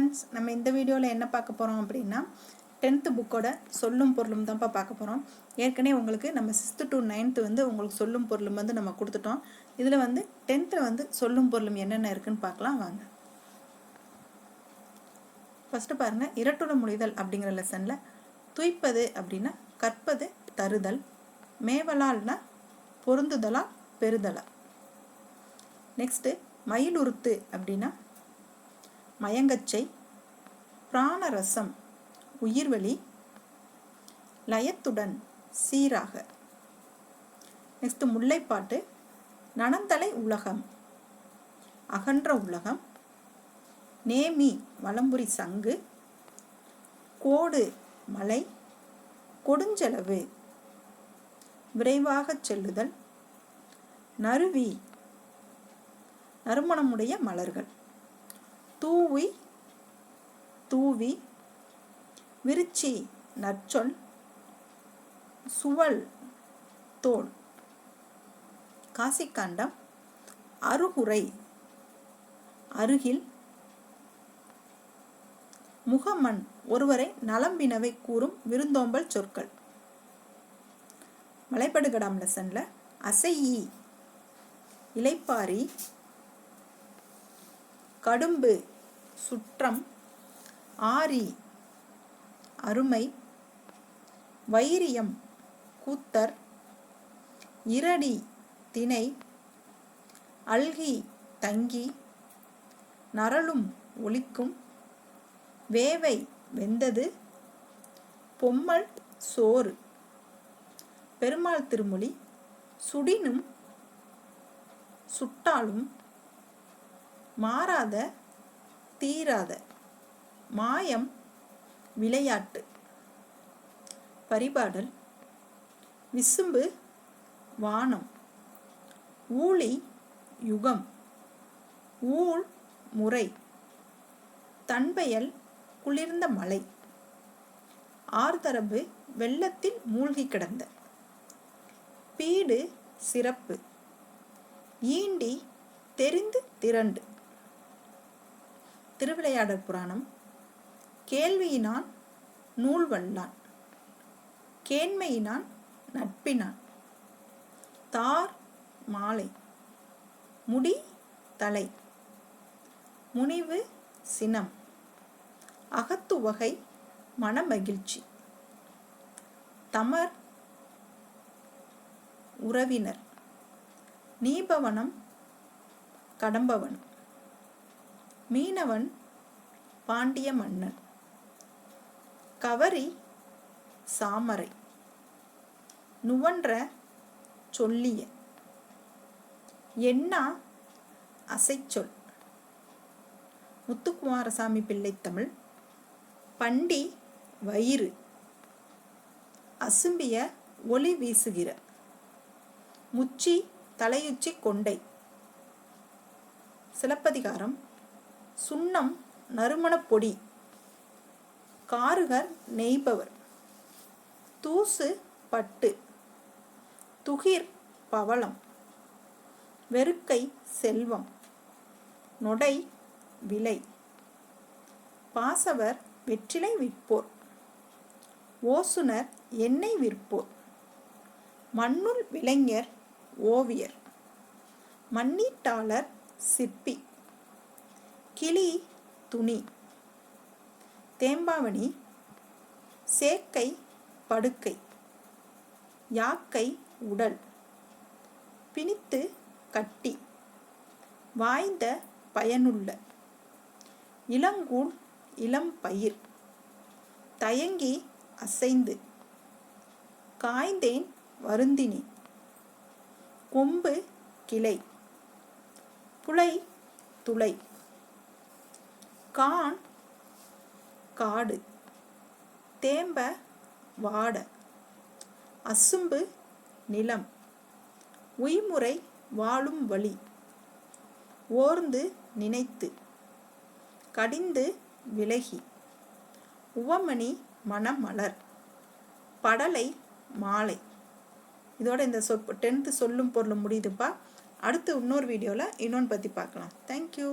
Friends, நம்ம இந்த வீடியோவில் என்ன பார்க்க போகிறோம் அப்படின்னா 10th புக்கோட சொல்லும் பொருளும் தான்ப்பா பார்க்க போகிறோம். ஏற்கனவே உங்களுக்கு நம்ம 6th to 9th வந்து உங்களுக்கு சொல்லும் பொருளும் வந்து நம்ம கொடுத்துட்டோம். இதில் வந்து 10th வந்து சொல்லும் பொருளும் என்னென்ன இருக்குன்னு பார்க்கலாம் வாங்க. ஃபஸ்ட்டு பாருங்கள், இரட்டுல மொழிதல் அப்படிங்கிற லெசனில் துய்ப்பது அப்படின்னா கற்பது தருதல், மேவலால்னா பொருந்துதலா பெறுதலா. நெக்ஸ்ட்டு மயிலுறுத்து அப்படின்னா மயங்கச்சை, பிராணரசம் உயிர்வெளி, லயத்துடன் சீராக. நெக்ஸ்ட் முல்லைப்பாட்டு நனந்தலை உலகம், அகன்ற உலகம், நேமி வலம்புரி சங்கு, கோடு மலை, கொடுஞ்செலவு விரைவாக செல்லுதல், நறுவி நறுமணமுடைய மலர்கள், தூவி தூவி, விருச்சி நற்சொல், சுவல் தோல். காசிக்காண்டம் அருகுறை அருகில், முகமன் ஒருவரை நலம்பினவை கூறும் விருந்தோம்பல் சொற்கள். மலைப்படுகடாம் லெசன்ல அசையி இலைப்பாரி, கடும்பு சுற்றம், ஆரி அருமை, வைரியம் கூத்தர், இரடி திணை, அல்கி தங்கி, நரலும் ஒலிக்கும், வேவை வெந்தது, பொம்மல் சோறு. பெருமாள் திருமொழி சுடினும் சுட்டாலும் மாறாத தீராத, மாயம் விளையாட்டு. பரிபாடல் விசும்பு வானம், ஊழி யுகம், ஊழ் முறை, தன்பெயல் குளிர்ந்த மலை, ஆர்தரவு வெள்ளத்தில் மூழ்கி கிடந்த, பீடு சிறப்பு, ஈண்டி தெரிந்து திரண்டு. திருவிளையாடற் புராணம் கேள்வியினான் நூல் வல்லான், கேண்மையினான் நட்பினான், தார் மாலை, முடி தலை, முனிவு சினம், அகத்துவகை மனமகிழ்ச்சி, தமர் உறவினர், நீபவனம் கடம்பவன், மீனவன் பாண்டிய மன்னன், கவரி சாமரை, நுவன்ற சொல்லிய, எண்ணா அசைச்சொல். முத்துக்குமாரசாமி பிள்ளை தமிழ் பண்டி வயிறு, அசும்பிய ஒளி வீசுகிற, முச்சி தலையுச்சி கொண்டை. சிலப்பதிகாரம் சுண்ணம் நறுமணப் பொடி, காருகர் நெய்பவர், தூசு பட்டு, துகிர் பவளம், வெறுக்கை செல்வம், நொடை விலை, பாசவர் வெற்றிலை விற்போர், ஓசுனர் எண்ணெய் விற்போர், மண்ணுள் விளைஞர் ஓவியர், மண்ணீட்டாளர் சிற்பி, கிளி துணி, தேம்பாவணி சேக்கை படுக்கை, யாக்கை உடல், பிணித்து கட்டி, வாய்ந்த பயனுள்ள, இளங்கூழ் இளம் பயிர், தயங்கி அசைந்து, காய்ந்தேன் வருந்தினி, கொம்பு கிளை, புலை துளை, கான் காடு, தேம்ப வாட, அசும்பு நிலம், உய்முறை வாழும் வழி, ஓர்ந்து நினைத்து, கடிந்து விலகி, உவமணி மணமலர், படலை மாலை. இதோட இந்த 10th சொல்லும் பொருளும் முடியுதுப்பா. அடுத்து இன்னொரு வீடியோவில் இன்னொன்று பற்றி பார்க்கலாம். தேங்க்யூ.